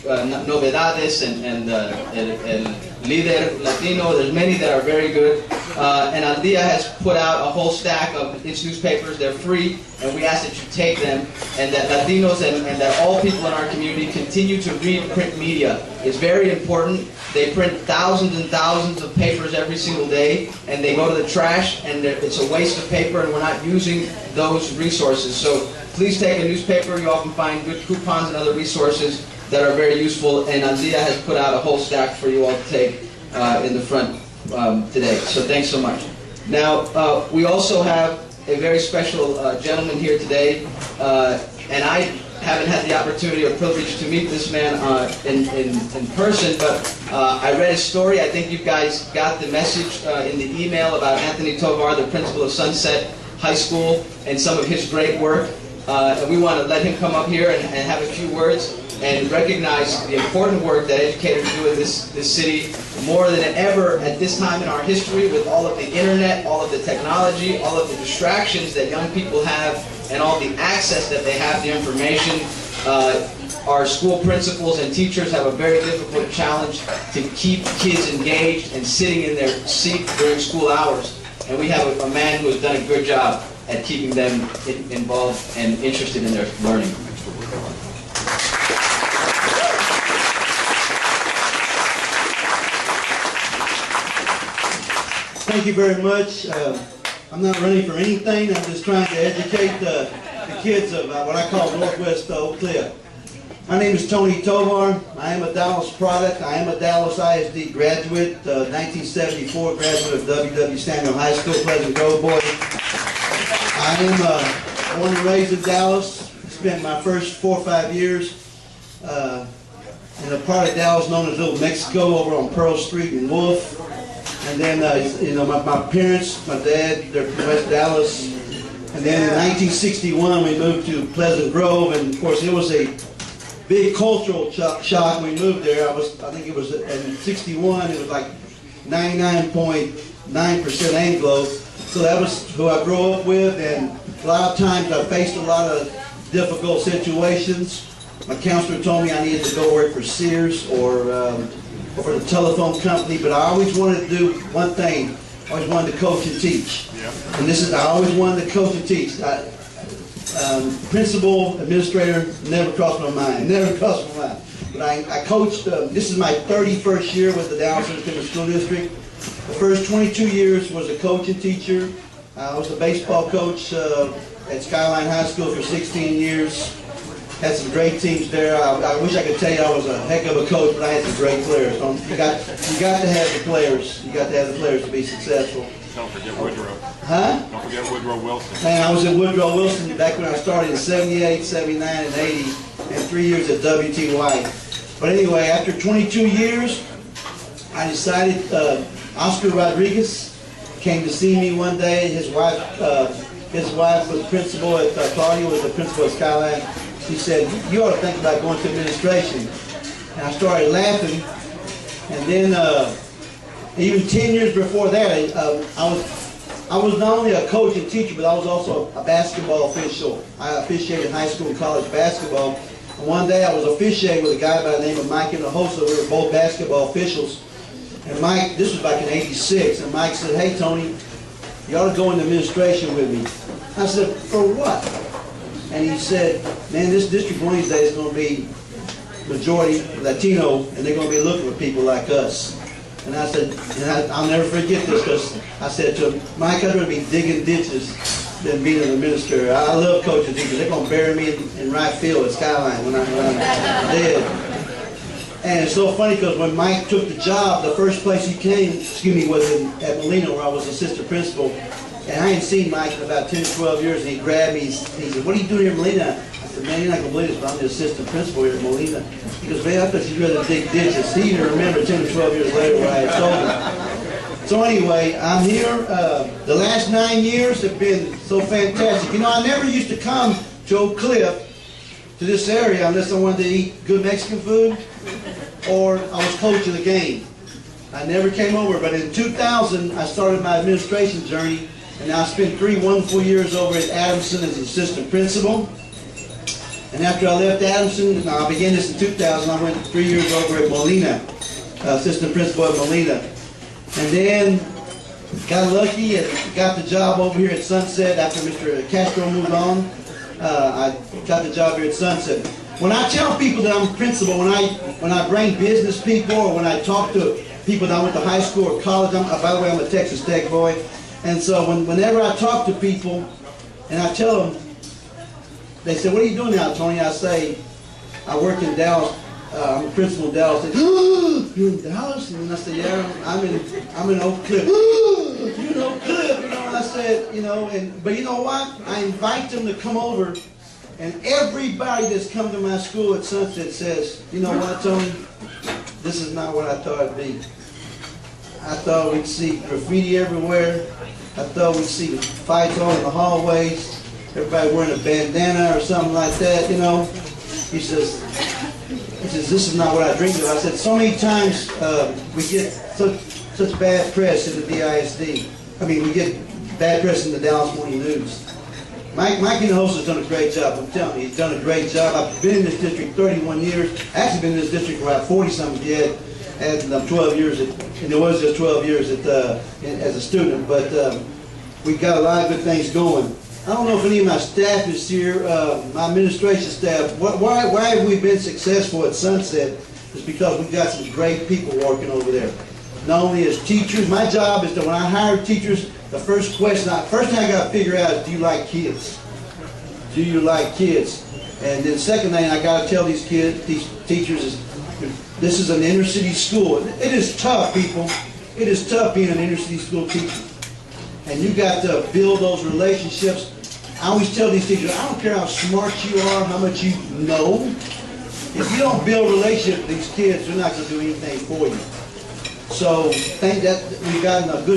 Novedades and El Líder Latino. There's many that are very good. And Al Dia has put out a whole stack of its newspapers. They're free, and we ask that you take them, and that Latinos and that all people in our community continue to read print media. It's very important. They print thousands and thousands of papers every single day, and they go to the trash, and it's a waste of paper, and we're not using those resources. So please take a newspaper. You often find good coupons and other resources that are very useful, and Al Dia has put out a whole stack for you all to take in the front today. So thanks so much. Now, we also have a very special gentleman here today, and I haven't had the opportunity or privilege to meet this man in person, but I read his story. I think you guys got the message in the email about Anthony Tovar, the principal of Sunset High School, and some of his great work. And we want to let him come up here and have a few words and recognize the important work that educators do in this city more than ever at this time in our history, with all of the internet, all of the technology, all of the distractions that young people have, and all the access that they have to information. Our school principals and teachers have a very difficult challenge to keep kids engaged and sitting in their seat during school hours. And we have a man who has done a good job at keeping them involved and interested in their learning. Thank you very much. I'm not running for anything. I'm just trying to educate the kids of what I call Northwest Oak Cliff. My name is Tony Tovar. I am a Dallas product. I am a Dallas ISD graduate, 1974 graduate of W.W. Samuel High School, Pleasant Grove boy. I am born and raised in Dallas. Spent my first 4 or 5 years in a part of Dallas known as Little Mexico over on Pearl Street in Wolf. And then, my parents, my dad, they're from West Dallas. And then in 1961, we moved to Pleasant Grove, and of course, it was a big cultural shock. We moved there. I think it was in '61. It was like 99.9% Anglo. So that was who I grew up with, and a lot of times I faced a lot of difficult situations. My counselor told me I needed to go work for Sears or for the telephone company, but I always wanted to do one thing. I always wanted to coach and teach. Yep. And I always wanted to coach and teach. Principal, administrator, never crossed my mind. Never crossed my mind. But I coached, this is my 31st year with the Dallas Independent School District. The first 22 years was a coach and teacher. I was the baseball coach at Skyline High School for 16 years. Had some great teams there. I wish I could tell you I was a heck of a coach, but I had some great players. You got to have the players. You got to have the players to be successful. Don't forget Woodrow. Huh? Don't forget Woodrow Wilson. Man, I was at Woodrow Wilson back when I started in 78, 79, and 80, and 3 years at W.T. White. But anyway, after 22 years, I decided, Oscar Rodriguez came to see me one day. His wife was principal at, Claudia was the principal at Skyline. She said, you ought to think about going to administration. And I started laughing. And then even 10 years before that, I was not only a coach and teacher, but I was also a basketball official. I officiated high school and college basketball. And one day I was officiating with a guy by the name of Mike Hinojosa. We were both basketball officials. And Mike, this was back in '86, and Mike said, hey Tony, you ought to go into administration with me. I said, for what? And he said, man, this district one of these days is going to be majority Latino, and they're going to be looking for people like us. And I said, and I'll never forget this, because I said to him, Mike, I'd rather be digging ditches than being an administrator. I love coaching teachers. They're going to bury me in right field at Skyline when I'm dead. And it's so funny because when Mike took the job, the first place he came, was at Molina, where I was assistant principal. And I hadn't seen Mike in about 10 or 12 years, and he grabbed me, he said, what are you doing here at Molina? I said, man, you're not going to believe this, but I'm the assistant principal here at Molina. He goes, man, I thought you'd rather dig ditches. He even remembered 10 or 12 years later what I had told him. So anyway, I'm here. The last 9 years have been so fantastic. You know, I never used to come to Oak Cliff, to this area, unless I wanted to eat good Mexican food or I was coaching the game. I never came over, but in 2000, I started my administration journey, and I spent 3 wonderful years over at Adamson as assistant principal. And after I left Adamson, I began this in 2000, I went 3 years over at Molina, assistant principal at Molina. And then got lucky and got the job over here at Sunset after Mr. Castro moved on. I got the job here at Sunset. When I tell people that I'm a principal, when I bring business people or when I talk to people that I went to high school or college, by the way, I'm a Texas Tech boy. And so whenever I talk to people and I tell them, they say, "What are you doing now, Tony?" I say, "I work in Dallas. I'm a principal in Dallas." They say, "Oh, you're in Dallas?" And I said, "Yeah, I'm in Oak Cliff." "You're in Oak Cliff," you know. And I said, but you know what? I invite them to come over, and everybody that's come to my school at Sunset says, "You know what, Tony? This is not what I thought it'd be. I thought we'd see graffiti everywhere. I thought we'd see fights all in the hallways. Everybody wearing a bandana or something like that, you know." He says, "This is not what I dreamed of." I said, "So many times we get such bad press in the DISD. I mean, we get bad press in the Dallas Morning News." Mike Hinojosa has done a great job. I'm telling you, he's done a great job. I've been in this district 31 years. Actually been in this district for about 40-something years. And 12 years, and it was just 12 years as a student. But we've got a lot of good things going. I don't know if any of my staff is here, my administration staff. Why have we been successful at Sunset? It's because we've got some great people working over there. Not only as teachers, my job is that when I hire teachers, the first thing I got to figure out is, do you like kids? Do you like kids? And then the second thing I got to tell these teachers is, this is an inner city school. It is tough, people. It is tough being an inner city school teacher. And you got to build those relationships. I always tell these teachers, I don't care how smart you are, how much you know. If you don't build relationships with these kids, they're not going to do anything for you. So, thank that we've gotten a good